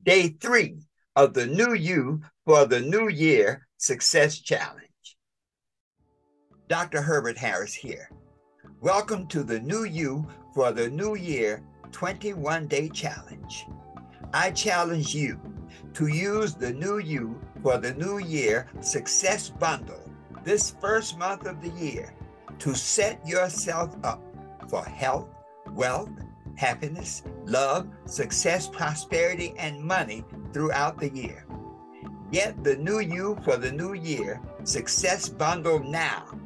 Day 3 of the New You for the New Year Success Challenge. Dr. Herbert Harris here. Welcome to the New You for the New Year 21-Day Challenge. I challenge you to use the New You for the New Year Success Bundle this first month of the year to set yourself up for health, wealth, happiness, love, success, prosperity, and money throughout the year. Get the New You for the New Year Success Bundle now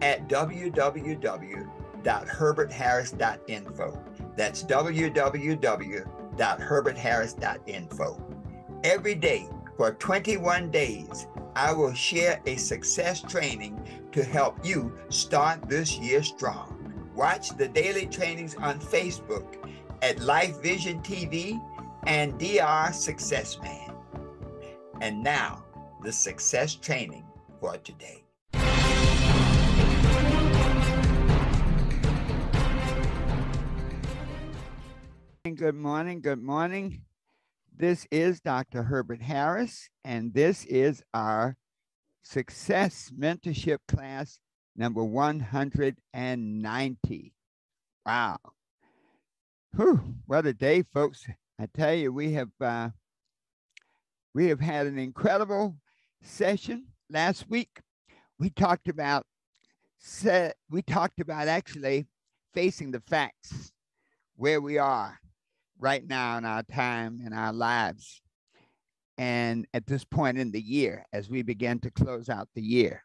at www.herbertharris.info. That's www.herbertharris.info. Every day for 21 days, I will share a success training to help you start this year strong. Watch the daily trainings on Facebook at Life Vision TV and DR Success Man. And now, the success training for today. Good morning. Good morning. This is Dr. Herbert Harris, and this is our Success Mentorship Class number 190. Wow. Whew, what a day, folks. I tell you, we have had an incredible session last week. We talked about actually facing the facts, where we are right now in our time, in our lives, and at this point in the year, as we begin to close out the year.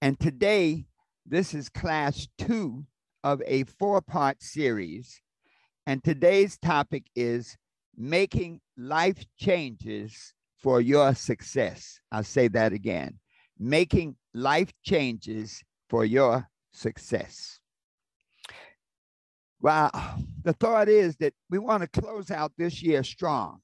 And today, this is class 2 of a 4-part series. And today's topic is making life changes for your success. I'll say that again. Making life changes for your success. Well, the thought is that we want to close out this year strong.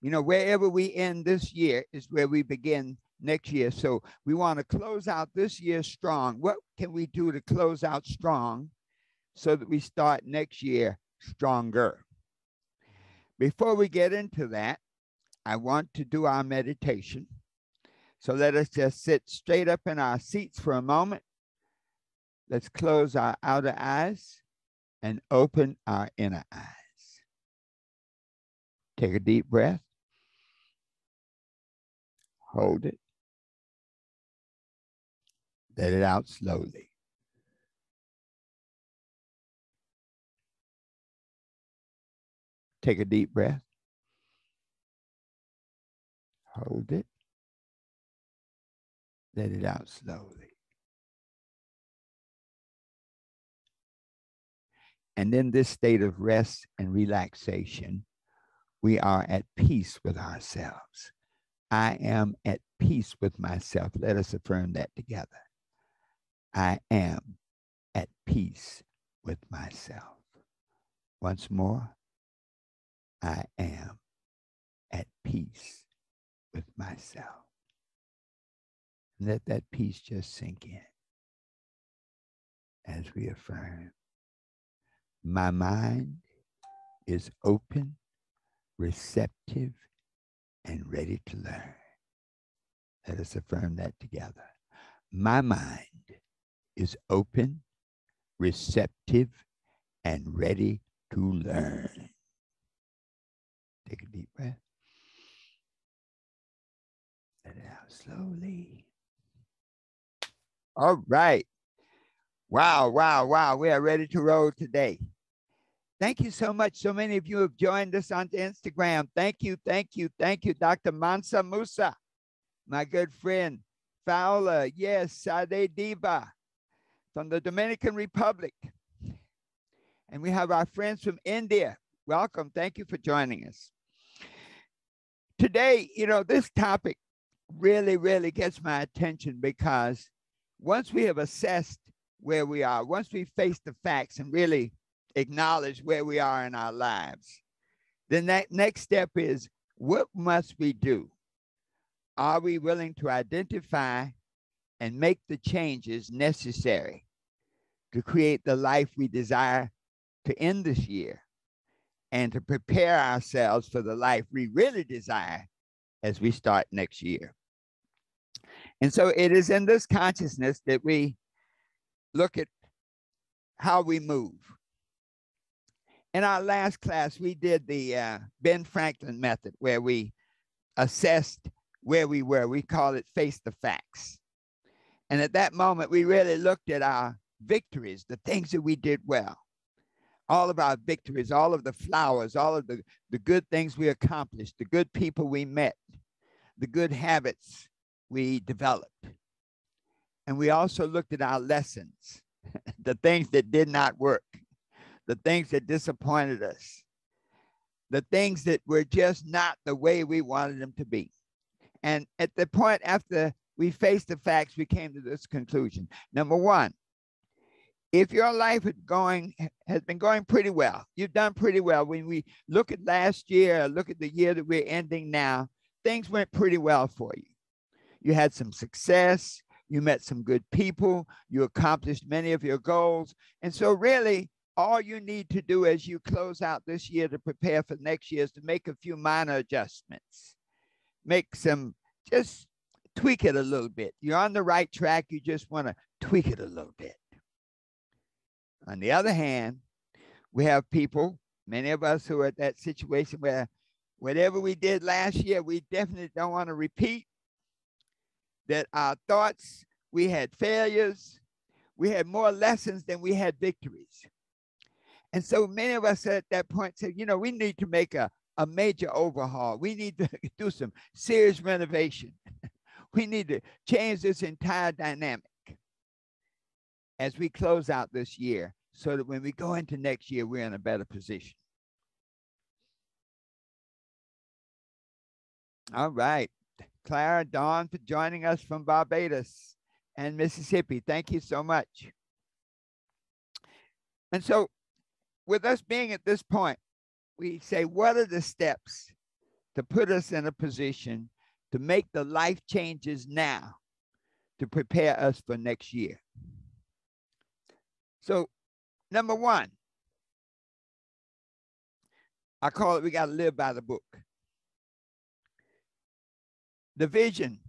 You know, wherever we end this year is where we begin next year. So we want to close out this year strong. What can we do to close out strong so that we start next year stronger? Before we get into that, I want to do our meditation. So let us just sit straight up in our seats for a moment. Let's close our outer eyes and open our inner eyes. Take a deep breath. Hold it. Let it out slowly. Take a deep breath. Hold it. Let it out slowly. And in this state of rest and relaxation, we are at peace with ourselves. I am at peace with myself. Let us affirm that together. I am at peace with myself. Once more, I am at peace with myself. Let that peace just sink in as we affirm. My mind is open, receptive, and ready to learn. Let us affirm that together. My mind is open, receptive, and ready to learn. Take a deep breath. Let it out slowly. All right. Wow. We are ready to roll today. Thank you so much. So many of you have joined us on Instagram. Thank you. Dr. Mansa Musa, my good friend. Fowler, yes, Sade Diba from the Dominican Republic. And we have our friends from India. Welcome. Thank you for joining us. Today, you know, this topic really gets my attention because once we have assessed where we are, once we face the facts and really acknowledge where we are in our lives, then that next step is, what must we do? Are we willing to identify and make the changes necessary to create the life we desire to end this year and to prepare ourselves for the life we really desire as we start next year. And so it is in this consciousness that we look at how we move. In our last class, we did the Ben Franklin method, where we assessed where we were. We call it face the facts. And at that moment, we really looked at our victories, the things that we did well, all of our victories, all of the flowers, all of the good things we accomplished, the good people we met, the good habits we developed. And we also looked at our lessons, the things that did not work, the things that disappointed us, the things that were just not the way we wanted them to be. And at the point after we faced the facts, we came to this conclusion. Number one, if your life has been going pretty well, you've done pretty well. When we look at last year, look at the year that we're ending now, things went pretty well for you. You had some success, you met some good people, you accomplished many of your goals. And so really, all you need to do as you close out this year to prepare for next year is to make a few minor adjustments. Just tweak it a little bit. You're on the right track, you just want to tweak it a little bit. On the other hand, we have people, many of us, who are at that situation where whatever we did last year, we definitely don't want to repeat. That our thoughts, we had failures, we had more lessons than we had victories. And so many of us at that point said, you know, we need to make a major overhaul. We need to do some serious renovation. We need to change this entire dynamic as we close out this year, so that when we go into next year, we're in a better position. All right. Clara, Dawn, for joining us from Barbados and Mississippi. Thank you so much. And so with us being at this point, we say, what are the steps to put us in a position to make the life changes now to prepare us for next year? So, number one, I call it, we got to live by the book. The vision,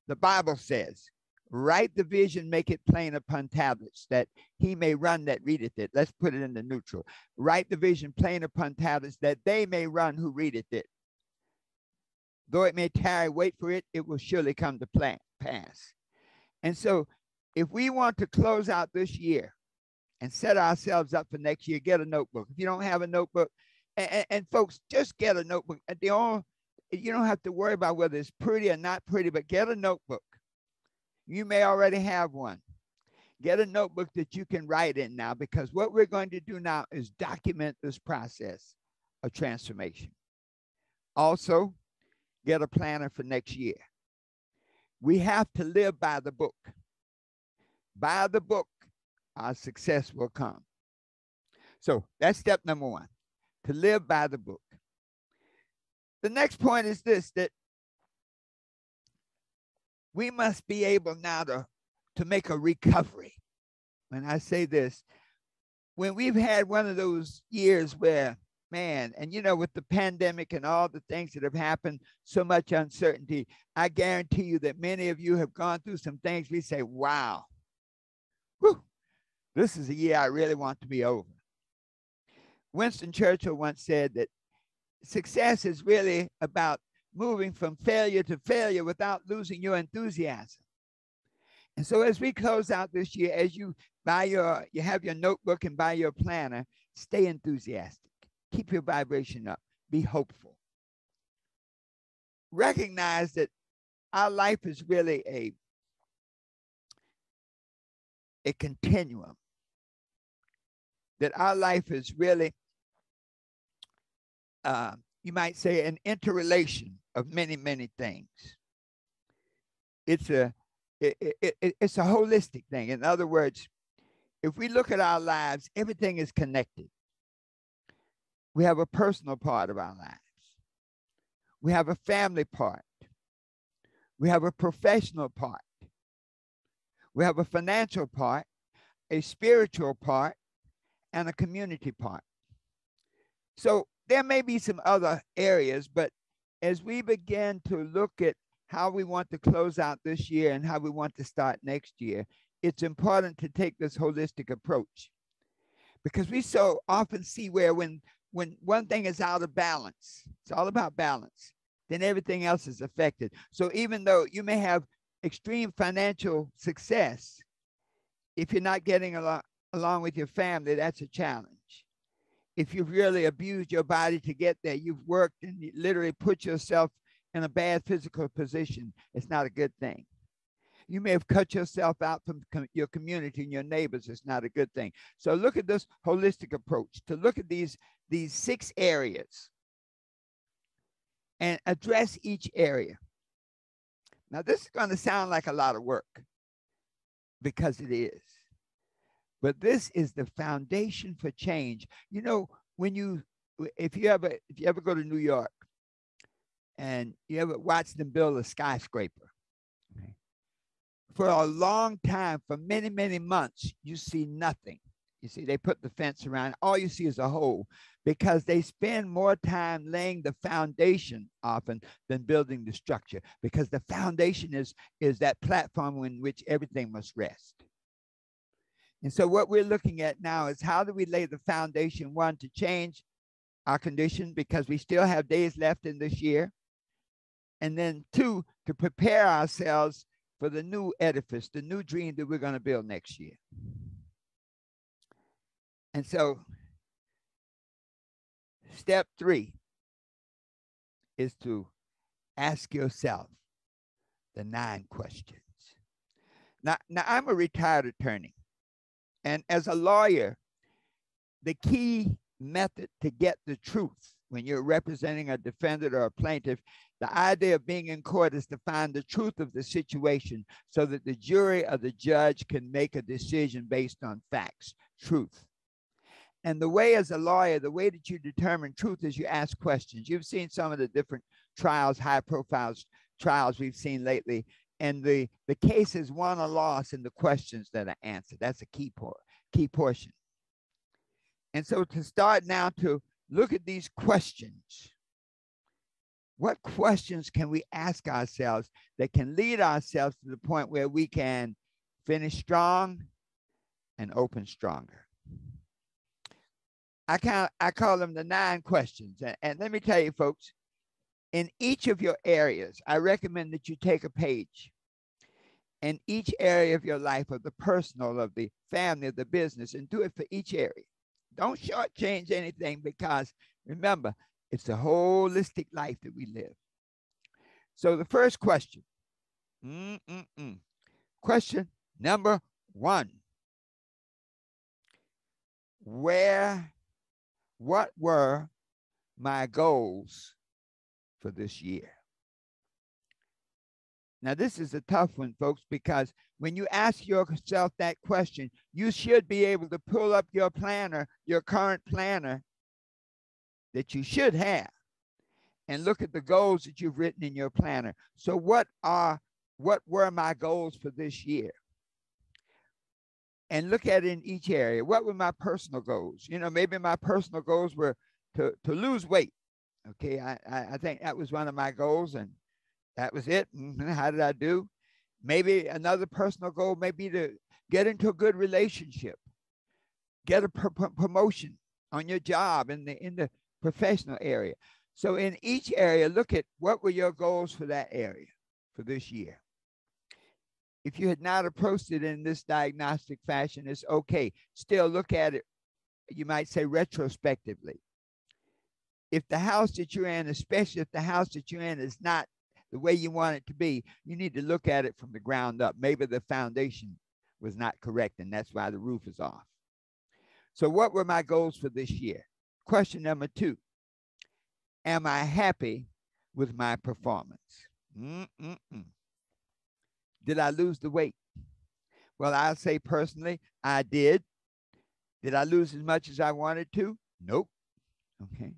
the Bible says, write the vision, make it plain upon tablets, that he may run that readeth it. Let's put it in the neutral. Write the vision plain upon tablets, that they may run who readeth it. Though it may tarry, wait for it, it will surely come to pass. And so if we want to close out this year and set ourselves up for next year, get a notebook. If you don't have a notebook, and folks, just get a notebook. You don't have to worry about whether it's pretty or not pretty, but get a notebook. You may already have one. Get a notebook that you can write in now, because what we're going to do now is document this process of transformation. Also, get a planner for next year. We have to live by the book. By the book, our success will come. So that's step number one, to live by the book. The next point is this, that we must be able now to make a recovery. When I say this, when we've had one of those years where, man, and you know, with the pandemic and all the things that have happened, so much uncertainty, I guarantee you that many of you have gone through some things we say, wow, whew, this is a year I really want to be over. Winston Churchill once said that success is really about moving from failure to failure without losing your enthusiasm. And so as we close out this year, as you have your notebook and buy your planner, stay enthusiastic. Keep your vibration up. Be hopeful. Recognize that our life is really a continuum. That our life is really, you might say, an interrelation of many, many things. It's a holistic thing. In other words, if we look at our lives, everything is connected. We have a personal part of our lives. We have a family part. We have a professional part. We have a financial part, a spiritual part, and a community part. So there may be some other areas, but as we begin to look at how we want to close out this year and how we want to start next year, it's important to take this holistic approach, because we so often see where when one thing is out of balance, it's all about balance, then everything else is affected. So even though you may have extreme financial success, if you're not getting along with your family, that's a challenge. If you've really abused your body to get there, you've worked and you literally put yourself in a bad physical position, it's not a good thing. You may have cut yourself out from your community and your neighbors, it's not a good thing. So look at this holistic approach to look at these 6 areas and address each area. Now, this is going to sound like a lot of work, because it is. But this is the foundation for change. You know, if you ever go to New York and you ever watch them build a skyscraper, okay, for a long time, for many, many months, you see nothing. You see, they put the fence around. All you see is a hole, because they spend more time laying the foundation often than building the structure, because the foundation is that platform in which everything must rest. And so what we're looking at now is, how do we lay the foundation, one, to change our condition, because we still have days left in this year, and then 2, to prepare ourselves for the new edifice, the new dream that we're going to build next year. And so step 3 is to ask yourself the 9 questions. Now I'm a retired attorney. And as a lawyer, the key method to get the truth when you're representing a defendant or a plaintiff, the idea of being in court is to find the truth of the situation so that the jury or the judge can make a decision based on facts, truth. And the way, as a lawyer, the way that you determine truth is you ask questions. You've seen some of the different trials, high-profile trials we've seen lately. And the case is won or lost in the questions that are answered. That's a key portion. And so to start now to look at these questions, what questions can we ask ourselves that can lead ourselves to the point where we can finish strong and open stronger? I call them the 9 questions. And let me tell you, folks, in each of your areas, I recommend that you take a page. In each area of your life, of the personal, of the family, of the business, and do it for each area. Don't shortchange anything, because remember, it's a holistic life that we live. So the first question, question number 1, what were my goals for this year? Now, this is a tough one, folks, because when you ask yourself that question, you should be able to pull up your planner, your current planner that you should have, and look at the goals that you've written in your planner. So what were my goals for this year? And look at it in each area. What were my personal goals? You know, maybe my personal goals were to lose weight. Okay, I think that was one of my goals, and that was it. How did I do? Maybe another personal goal may be to get into a good relationship, get a promotion on your job in the professional area. So in each area, look at what were your goals for that area for this year. If you had not approached it in this diagnostic fashion, it's okay. Still look at it, you might say, retrospectively. If the house that you're in, especially if the house that you're in is not the way you want it to be, you need to look at it from the ground up. Maybe the foundation was not correct, and that's why the roof is off. So what were my goals for this year? Question number 2, am I happy with my performance? Did I lose the weight? Well, I'll say personally, I did. Did I lose as much as I wanted to? Nope. Okay.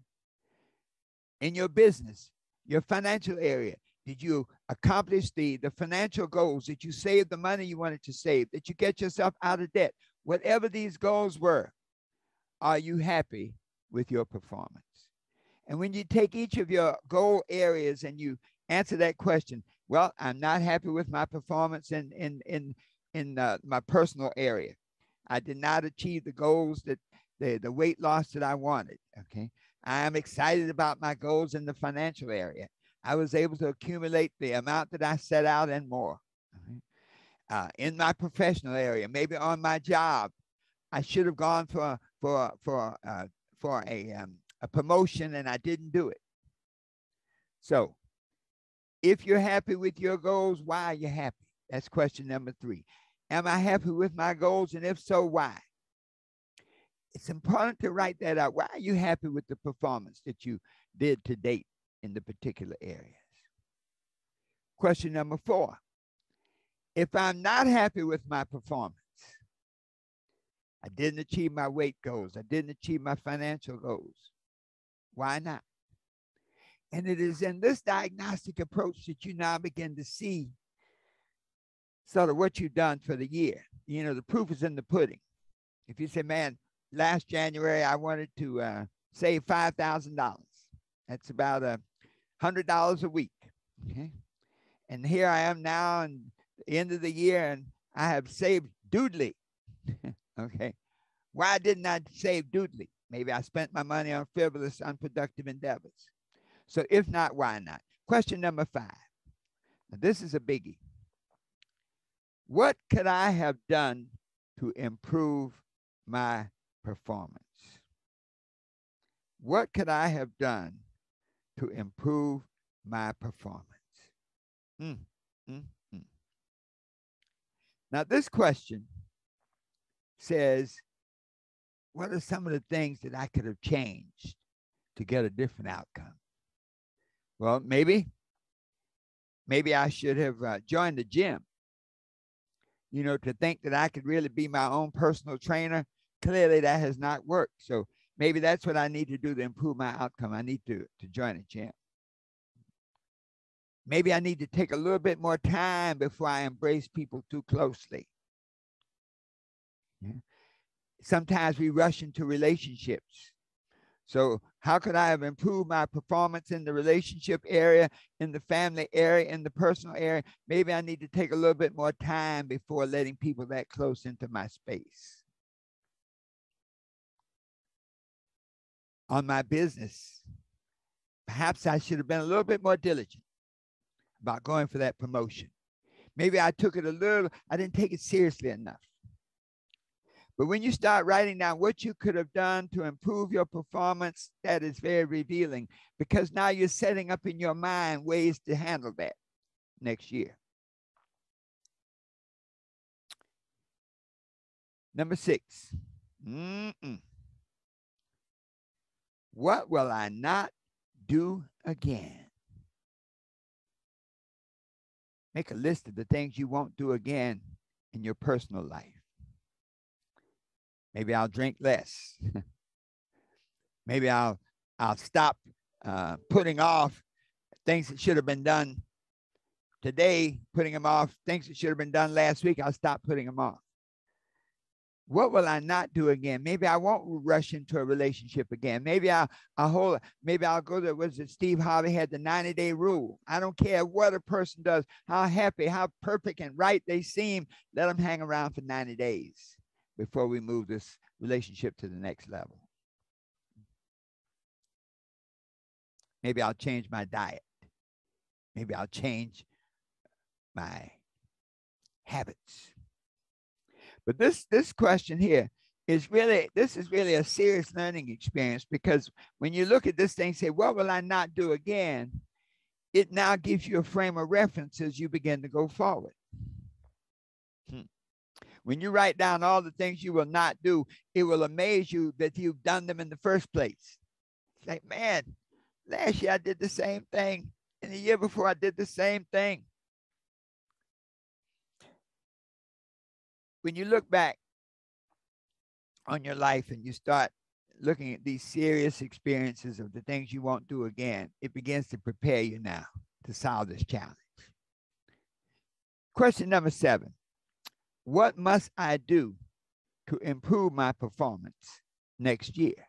In your business, your financial area, did you accomplish the financial goals? Did you save the money you wanted to save? Did you get yourself out of debt? Whatever these goals were, are you happy with your performance? And when you take each of your goal areas and you answer that question, well, I'm not happy with my performance in my personal area. I did not achieve the goals that the weight loss that I wanted. Okay. I am excited about my goals in the financial area. I was able to accumulate the amount that I set out and more. Okay. In my professional area, maybe on my job, I should have gone for a promotion and I didn't do it. So if you're happy with your goals, why are you happy? That's question number 3. Am I happy with my goals? And if so, why? It's important to write that out. Why are you happy with the performance that you did to date in the particular areas? Question number 4. If I'm not happy with my performance, I didn't achieve my weight goals, I didn't achieve my financial goals, why not? And it is in this diagnostic approach that you now begin to see sort of what you've done for the year. You know, the proof is in the pudding. If you say, man, last January, I wanted to save $5,000. That's about $100 a week. Okay. And here I am now in the end of the year, and I have saved doodly. Okay. Why didn't I save doodly? Maybe I spent my money on frivolous, unproductive endeavors. So if not, why not? Question number 5. Now, this is a biggie. What could I have done to improve my performance? What could I have done to improve my performance? Now, this question says, what are some of the things that I could have changed to get a different outcome? Well, maybe I should have joined the gym. You know, to think that I could really be my own personal trainer, clearly that has not worked. So maybe that's what I need to do to improve my outcome. I need to join a gym. Maybe I need to take a little bit more time before I embrace people too closely. Yeah. Sometimes we rush into relationships. So how could I have improved my performance in the relationship area, in the family area, in the personal area? Maybe I need to take a little bit more time before letting people that close into my space. On my business, perhaps I should have been a little bit more diligent about going for that promotion. Maybe I didn't take it seriously enough. But when you start writing down what you could have done to improve your performance, that is very revealing, because now you're setting up in your mind ways to handle that next year. Number 6. What will I not do again? Make a list of the things you won't do again in your personal life. Maybe I'll drink less. Maybe I'll stop putting off things that should have been done today, putting them off. Things that should have been done last week, I'll stop putting them off. What will I not do again? Maybe I won't rush into a relationship again. Maybe I'll go to, was it Steve Harvey had the 90-day rule. I don't care what a person does, how happy, how perfect and right they seem, let them hang around for 90 days before we move this relationship to the next level. Maybe I'll change my diet. Maybe I'll change my habits. But this question here is really a serious learning experience, because when you look at this thing, say, what will I not do again? It now gives you a frame of reference as you begin to go forward. When you write down all the things you will not do, it will amaze you that you've done them in the first place. It's like, man, last year I did the same thing, and the year before I did the same thing. When you look back on your life and you start looking at these serious experiences of the things you won't do again, it begins to prepare you now to solve this challenge. Question number 7. What must I do to improve my performance next year?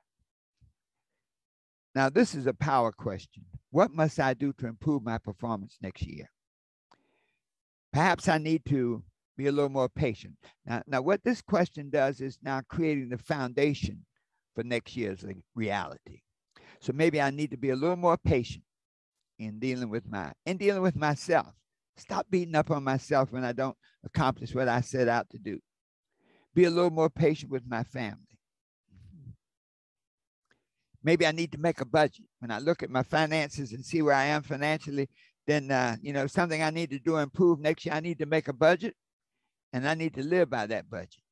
Now, this is a power question. What must I do to improve my performance next year? Perhaps I need to be a little more patient. Now, what this question does is now creating the foundation for next year's reality. So maybe I need to be a little more patient in dealing with myself. Stop beating up on myself when I don't accomplish what I set out to do. Be a little more patient with my family. Maybe I need to make a budget. When I look at my finances and see where I am financially, then, something I need to do to improve next year, I need to make a budget, and I need to live by that budget.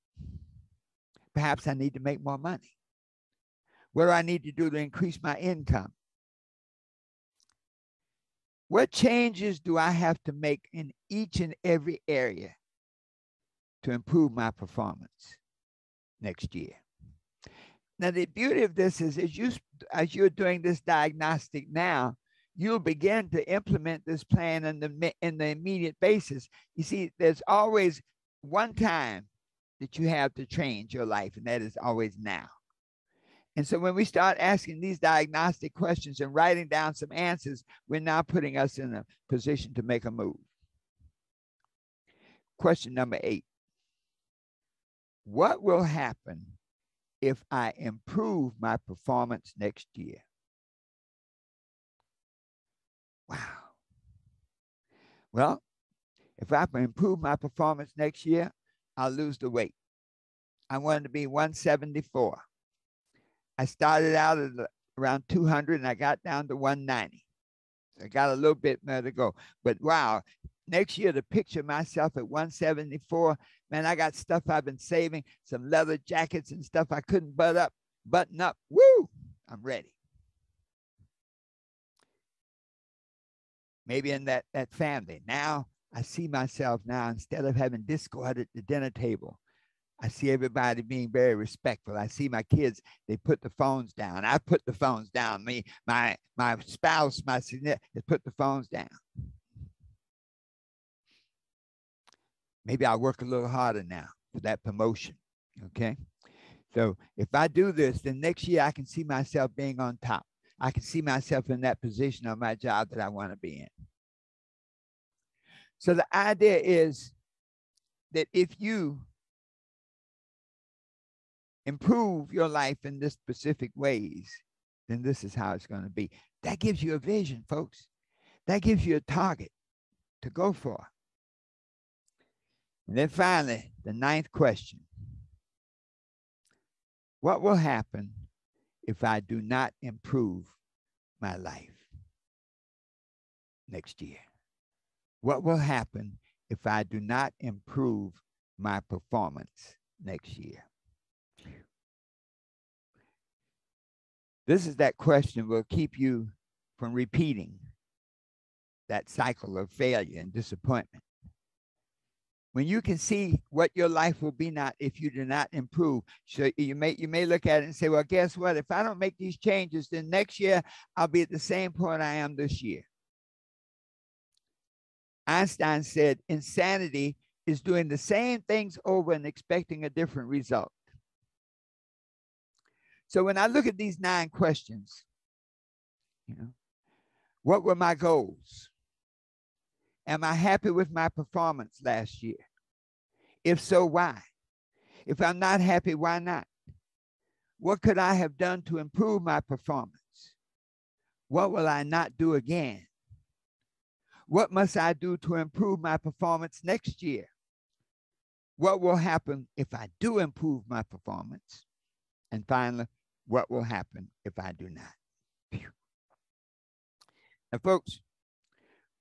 Perhaps I need to make more money. What do I need to do to increase my income? What changes do I have to make in each and every area to improve my performance next year? Now, the beauty of this is as you're doing this diagnostic now, you'll begin to implement this plan in the immediate basis. You see, there's always one time that you have to change your life, and that is always now. And so when we start asking these diagnostic questions and writing down some answers, we're now putting us in a position to make a move. Question number 8. What will happen if I improve my performance next year? Wow. Well, if I improve my performance next year, I'll lose the weight. I wanted to be 174. I started out at around 200 and I got down to 190. So I got a little bit more to go. But wow, next year to picture myself at 174, man, I got stuff I've been saving, some leather jackets and stuff I couldn't button up. Woo! I'm ready. Maybe in that family. Now I see myself now, instead of having discord at the dinner table, I see everybody being very respectful. I see my kids, they put the phones down. I put the phones down. My spouse, my significant, they put the phones down. Maybe I'll work a little harder now for that promotion, okay? So if I do this, then next year I can see myself being on top. I can see myself in that position on my job that I want to be in. So the idea is that if you improve your life in this specific ways, then this is how it's going to be. That gives you a vision, folks. That gives you a target to go for. And then finally, the 9th question. What will happen if I do not improve my life next year? What will happen if I do not improve my performance next year? This is that question will keep you from repeating that cycle of failure and disappointment. When you can see what your life will be not if you do not improve, so you may look at it and say, well, guess what? If I don't make these changes, then next year I'll be at the same point I am this year. Einstein said insanity is doing the same things over and expecting a different result. So when I look at these 9 questions, what were my goals? Am I happy with my performance last year? If so, why? If I'm not happy, why not? What could I have done to improve my performance? What will I not do again? What must I do to improve my performance next year? What will happen if I do improve my performance? And finally, what will happen if I do not? Phew. Now, folks,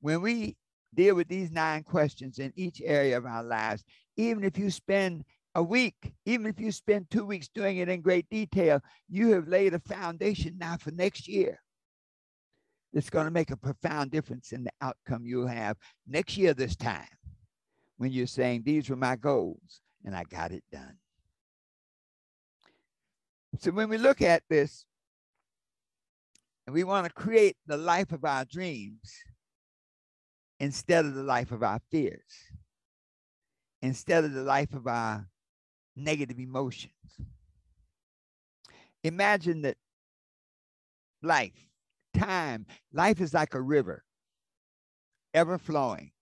when we deal with these 9 questions in each area of our lives, even if you spend a week, even if you spend 2 weeks doing it in great detail, you have laid a foundation now for next year. It's going to make a profound difference in the outcome you'll have next year this time when you're saying, these were my goals and I got it done. So when we look at this and we want to create the life of our dreams instead of the life of our fears, instead of the life of our negative emotions, imagine that life, time. Life is like a river, ever flowing.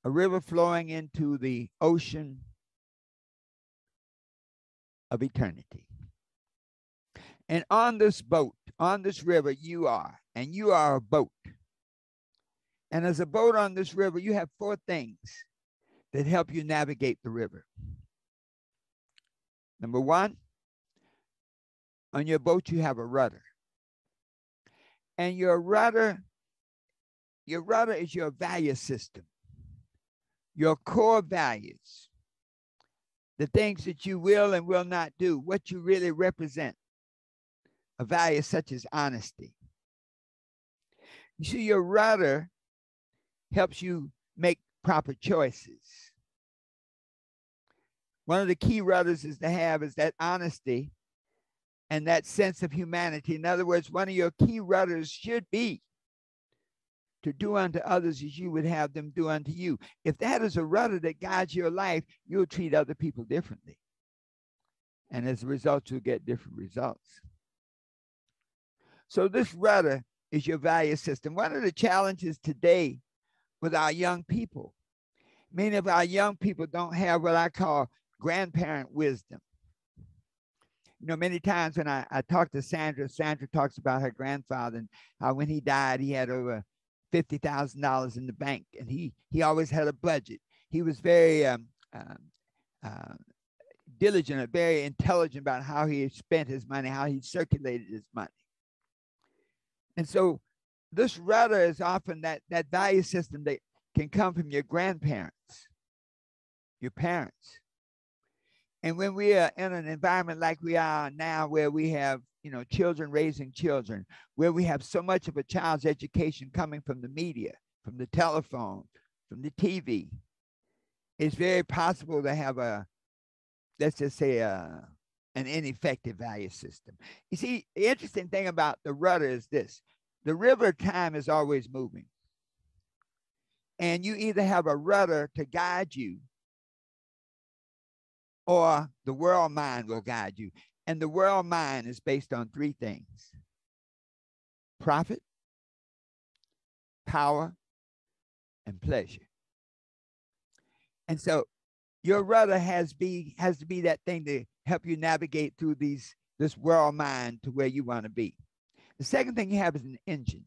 A river flowing into the ocean of eternity. And on this boat, on this river, you are, and you are a boat. And as a boat on this river, you have four things that help you navigate the river. Number one, on your boat, you have a rudder. And your rudder is your value system, your core values, the things that you will and will not do, what you really represent. A value such as honesty. You see, your rudder helps you make proper choices. One of the key rudders is to have is that honesty and that sense of humanity. In other words, one of your key rudders should be to do unto others as you would have them do unto you. If that is a rudder that guides your life, you'll treat other people differently. And as a result, you'll get different results. So this rudder is your value system. One of the challenges today with our young people, many of our young people don't have what I call grandparent wisdom. You know, many times when I talk to Sandra, Sandra talks about her grandfather and how when he died, he had over $50,000 in the bank, and he always had a budget. He was very diligent, very intelligent about how he spent his money, how he circulated his money. And so this rudder is often that value system that can come from your grandparents, your parents. And when we are in an environment like we are now, where we have, you know, children raising children, where we have so much of a child's education coming from the media, from the telephone, from the TV, it's very possible to have let's just say an ineffective value system. You see, the interesting thing about the rudder is this. The river time is always moving. And you either have a rudder to guide you, or the world mind will guide you. And the world mind is based on three things: profit, power, and pleasure. And so your rudder has to be that thing to help you navigate through this world mind to where you want to be. The second thing you have is an engine.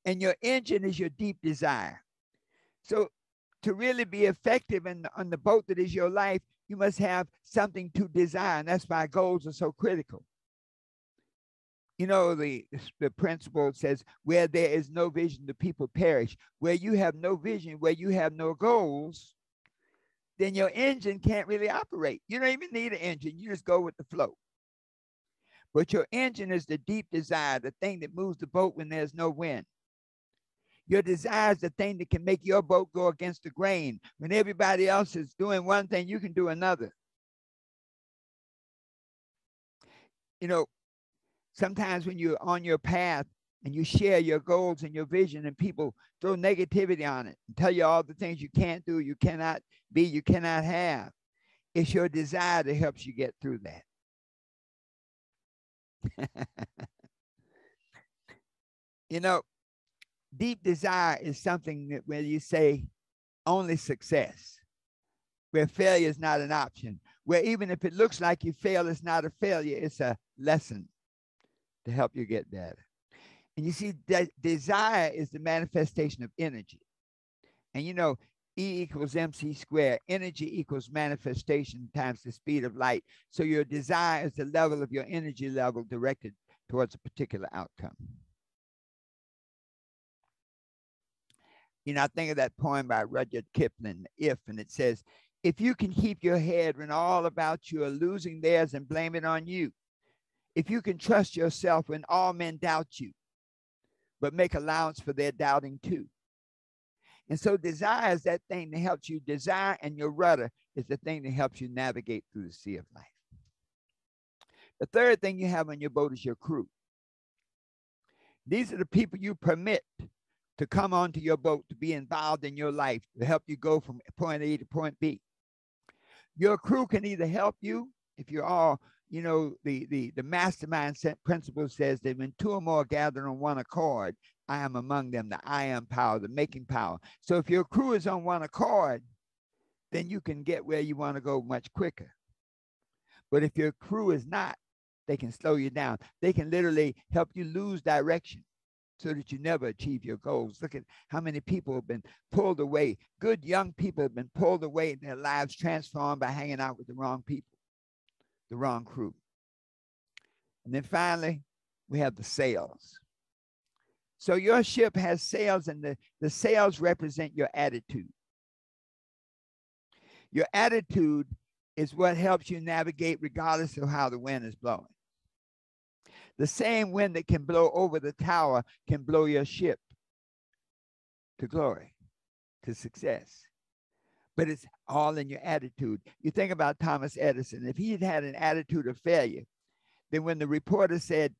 And your engine is your deep desire. So to really be effective on the boat that is your life, you must have something to desire. And that's why goals are so critical. You know, the principle says, where there is no vision, the people perish. Where you have no vision, where you have no goals, then your engine can't really operate. You don't even need an engine. You just go with the flow. But your engine is the deep desire, the thing that moves the boat when there's no wind. Your desire is the thing that can make your boat go against the grain. When everybody else is doing one thing, you can do another. You know, sometimes when you're on your path and you share your goals and your vision, and people throw negativity on it and tell you all the things you can't do, you cannot be, you cannot have, it's your desire that helps you get through that. You know, deep desire is something that where you say only success, where failure is not an option, where even if it looks like you fail, it's not a failure, it's a lesson to help you get better. And you see, that desire is the manifestation of energy. And you know, E equals MC squared. Energy equals manifestation times the speed of light. So your desire is the level of your energy level directed towards a particular outcome. You know, I think of that poem by Rudyard Kipling, If, and it says, if you can keep your head when all about you are losing theirs and blame it on you, if you can trust yourself when all men doubt you, but make allowance for their doubting too. And so desire is that thing that helps you. Desire and your rudder is the thing that helps you navigate through the sea of life. The third thing you have on your boat is your crew. These are the people you permit to come onto your boat, to be involved in your life, to help you go from point A to point B. Your crew can either help you, if you're all you know, the mastermind principle says that when two or more gather on one accord, I am among them, the I am power, the making power. So if your crew is on one accord, then you can get where you want to go much quicker. But if your crew is not, they can slow you down. They can literally help you lose direction so that you never achieve your goals. Look at how many people have been pulled away. Good young people have been pulled away and their lives transformed by hanging out with the wrong people, the wrong crew. And then finally, we have the sails. So your ship has sails, and the sails represent your attitude. Your attitude is what helps you navigate regardless of how the wind is blowing. The same wind that can blow over the tower can blow your ship to glory, to success. But it's all in your attitude. You think about Thomas Edison. If he had had an attitude of failure, then when the reporter said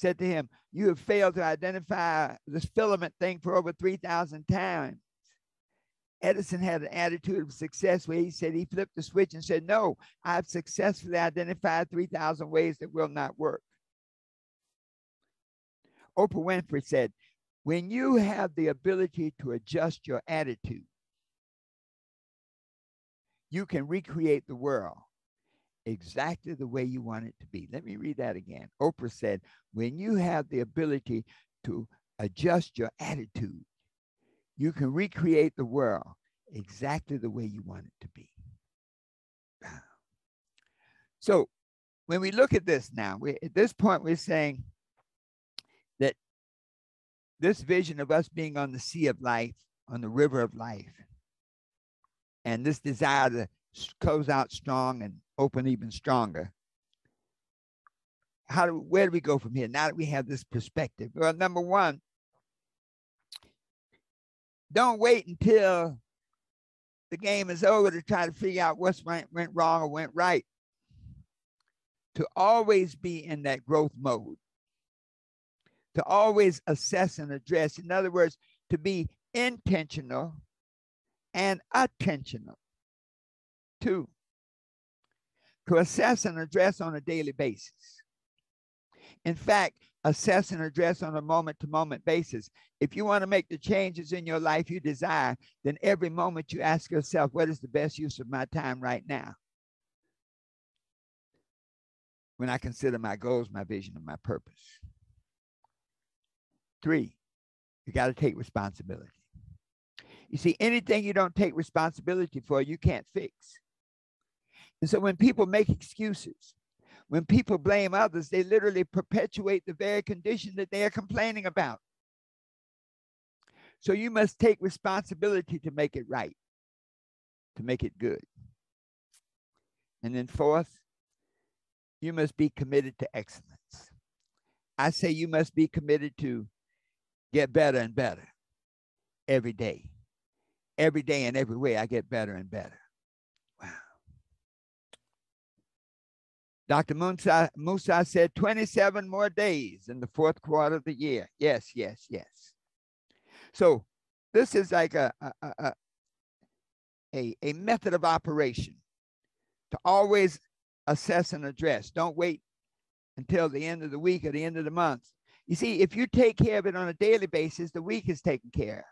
to him, you have failed to identify this filament thing for over 3,000 times, Edison had an attitude of success where he said he flipped the switch and said, no, I've successfully identified 3,000 ways that will not work. Oprah Winfrey said, when you have the ability to adjust your attitude, you can recreate the world exactly the way you want it to be. Let me read that again. Oprah said, when you have the ability to adjust your attitude, you can recreate the world exactly the way you want it to be. So when we look at this now, at this point, we're saying that this vision of us being on the sea of life, on the river of life, and this desire to close out strong and open even stronger. Where do we go from here now that we have this perspective? Well, number one, don't wait until the game is over to try to figure out what's went wrong or went right. To always be in that growth mode. To always assess and address. In other words, to be intentional and attentional. Two, to assess and address on a daily basis. In fact, assess and address on a moment-to-moment basis. If you want to make the changes in your life you desire, then every moment you ask yourself, what is the best use of my time right now? When I consider my goals, my vision, and my purpose. Three, you got to take responsibility. You see, anything you don't take responsibility for, you can't fix. And so when people make excuses, when people blame others, they literally perpetuate the very condition that they are complaining about. So you must take responsibility to make it right, to make it good. And then fourth, you must be committed to excellence. I say you must be committed to get better and better every day. Every day and every way I get better and better. Wow. Dr. Musa said 27 more days in the fourth quarter of the year. Yes, yes, yes. So this is like a method of operation to always assess and address. Don't wait until the end of the week or the end of the month. You see, if you take care of it on a daily basis, the week is taken care of.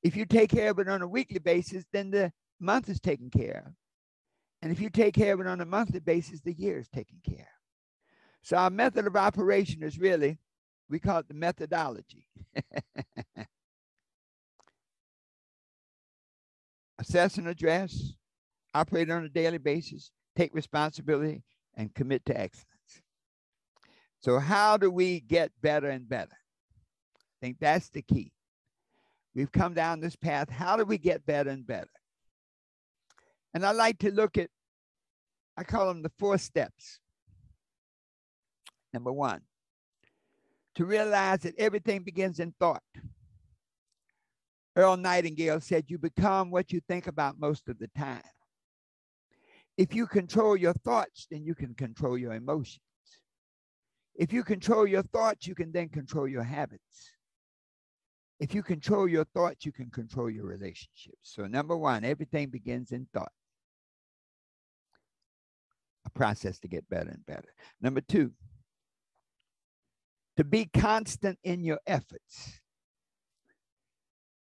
If you take care of it on a weekly basis, then the month is taken care of. And if you take care of it on a monthly basis, the year is taken care of. So our method of operation is really, we call it the methodology. Assess and address, operate on a daily basis, take responsibility, and commit to excellence. So how do we get better and better? I think that's the key. We've come down this path. How do we get better and better? And I like to look at, I call them the 4 steps. Number one, to realize that everything begins in thought. Earl Nightingale said, you become what you think about most of the time. If you control your thoughts, then you can control your emotions. If you control your thoughts, you can then control your habits. If you control your thoughts, you can control your relationships. So number one, everything begins in thought. A process to get better and better. Number two, to be constant in your efforts.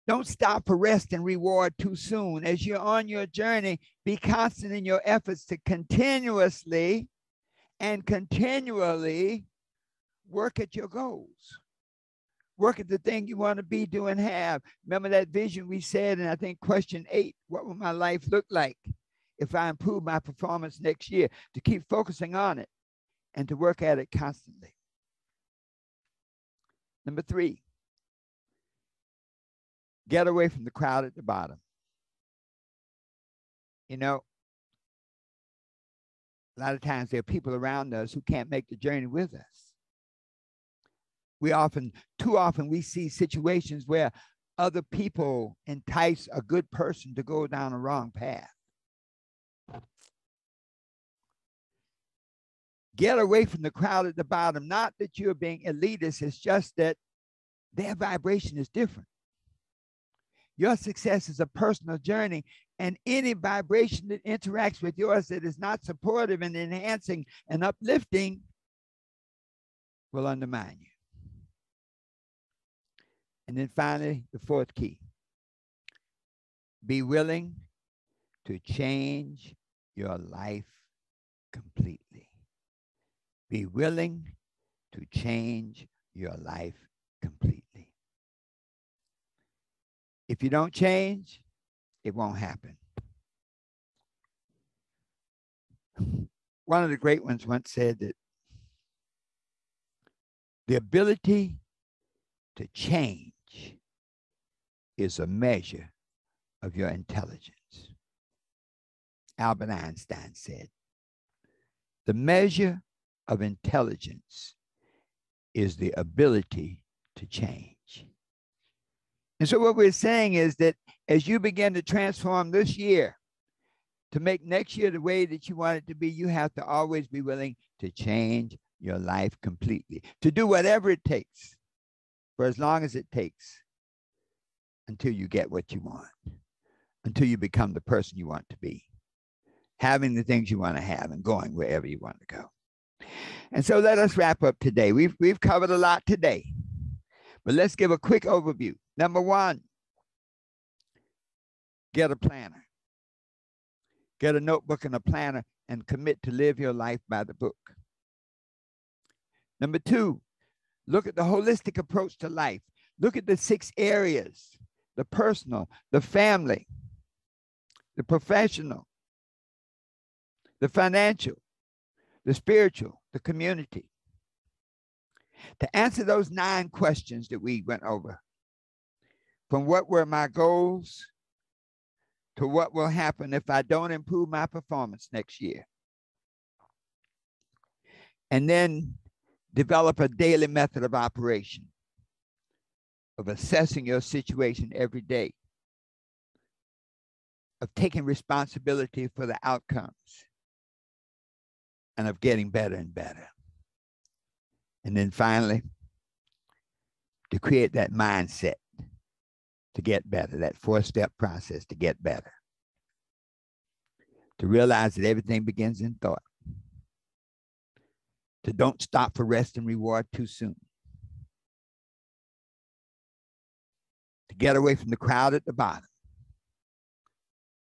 Don't stop for rest and reward too soon. As you're on your journey, be constant in your efforts to continuously and continually work at your goals. Work at the thing you want to be, do, and have. Remember that vision we said, and I think question 8, what will my life look like if I improve my performance next year? To keep focusing on it and to work at it constantly. Number 3, get away from the crowd at the bottom. You know, a lot of times there are people around us who can't make the journey with us. Too often we see situations where other people entice a good person to go down a wrong path. Get away from the crowd at the bottom. Not that you're being elitist, it's just that their vibration is different. Your success is a personal journey, and any vibration that interacts with yours that is not supportive and enhancing and uplifting will undermine you. And then finally, the 4th key, be willing to change your life completely. Be willing to change your life completely. If you don't change, it won't happen. One of the great ones once said that the ability to change is a measure of your intelligence. Albert Einstein said, the measure of intelligence is the ability to change. And so what we're saying is that as you begin to transform this year to make next year the way that you want it to be, you have to always be willing to change your life completely, to do whatever it takes for as long as it takes until you get what you want, until you become the person you want to be, having the things you want to have and going wherever you want to go. And so let us wrap up today. We've covered a lot today, but let's give a quick overview. Number 1, get a planner. Get a notebook and a planner and commit to live your life by the book. Number 2, look at the holistic approach to life. Look at the 6 areas: the personal, the family, the professional, the financial, the spiritual, the community. To answer those 9 questions that we went over, from what were my goals to what will happen if I don't improve my performance next year. And then develop a daily method of operation, of assessing your situation every day, of taking responsibility for the outcomes, and of getting better and better. And then finally, to create that mindset to get better, that 4-step process to get better. To realize that everything begins in thought. To don't stop for rest and reward too soon. To get away from the crowd at the bottom.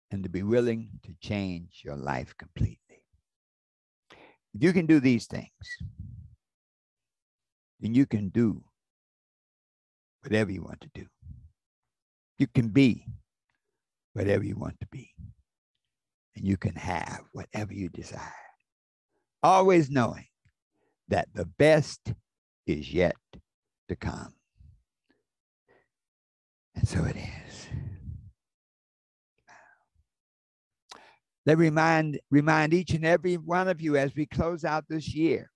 And to be willing to change your life completely. If you can do these things, then you can do whatever you want to do. You can be whatever you want to be. And you can have whatever you desire. Always knowing that the best is yet to come. And so it is. Let me remind each and every one of you as we close out this year.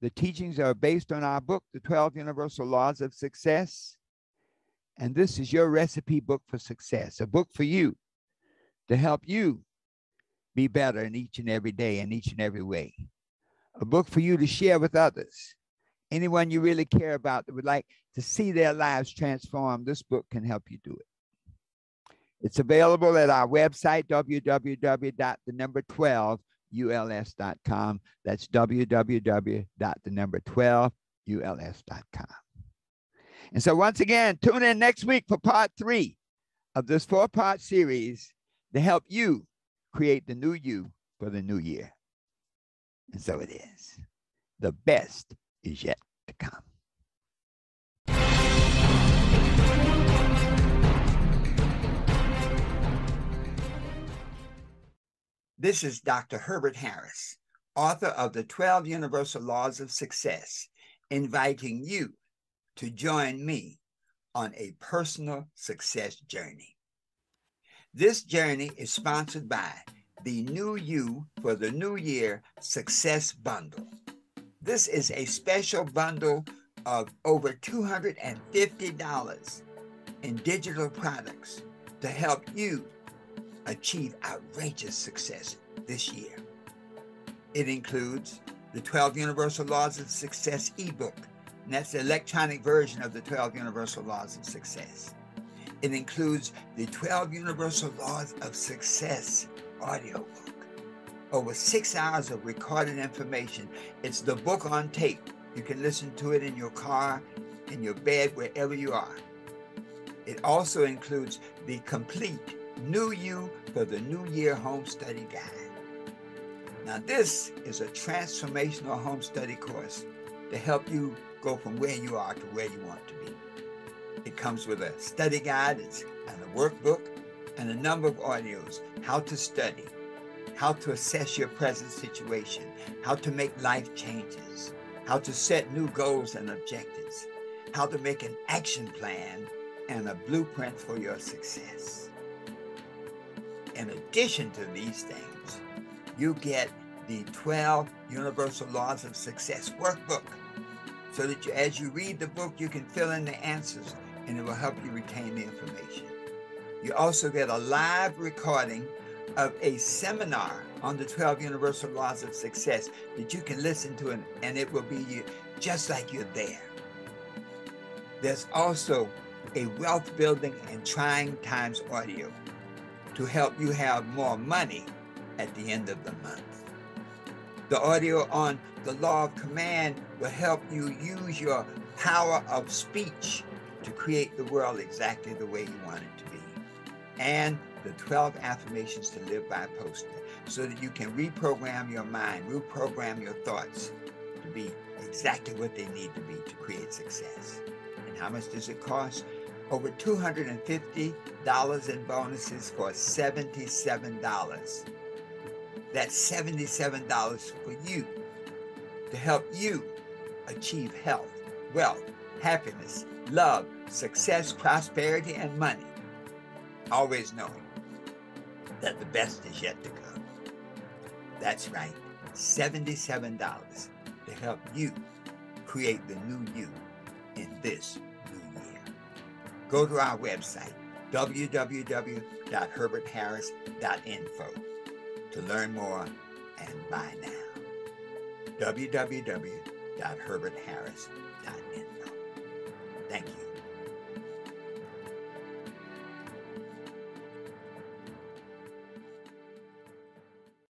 The teachings are based on our book, The 12 Universal Laws of Success. And this is your recipe book for success, a book for you to help you be better in each and every day in each and every way. A book for you to share with others. Anyone you really care about that would like to see their lives transformed, this book can help you do it. It's available at our website, www.12uls.com. That's www.12uls.com. And so once again, tune in next week for part 3 of this 4-part series to help you create the new you for the new year. And so it is. The best is yet to come. This is Dr. Herbert Harris, author of the 12 Universal Laws of Success, inviting you to join me on a personal success journey. This journey is sponsored by the New You for the New Year Success Bundle. This is a special bundle of over $250 in digital products to help you achieve outrageous success this year. It includes the 12 Universal Laws of Success ebook, and that's the electronic version of the 12 Universal Laws of Success. It includes the 12 Universal Laws of Success audiobook, over 6 hours of recorded information. It's the book on tape. You can listen to it in your car, in your bed, wherever you are. It also includes the complete New You for the New Year Home Study Guide. Now, this is a transformational home study course to help you go from where you are to where you want to be. It comes with a study guide and a workbook and a number of audios, how to study, how to assess your present situation, how to make life changes, how to set new goals and objectives, how to make an action plan and a blueprint for your success. In addition to these things, you get the 12 Universal Laws of Success workbook, so that as you read the book, you can fill in the answers and it will help you retain the information. You also get a live recording of a seminar on the 12 Universal Laws of Success that you can listen to, and it will be just like you're there. There's also a wealth building and trying times audio to help you have more money at the end of the month. The audio on the law of command will help you use your power of speech to create the world exactly the way you want it to be. And the 12 affirmations to live by poster, so that you can reprogram your mind, reprogram your thoughts to be exactly what they need to be to create success. And how much does it cost? Over $250 in bonuses for $77. That's $77 for you, to help you achieve health, wealth, happiness, love, success, prosperity, and money. Always knowing that the best is yet to come. That's right, $77 to help you create the new you in this new year. Go to our website, www.herbertharris.info, to learn more and buy now. www.herbertharris.info. Thank you.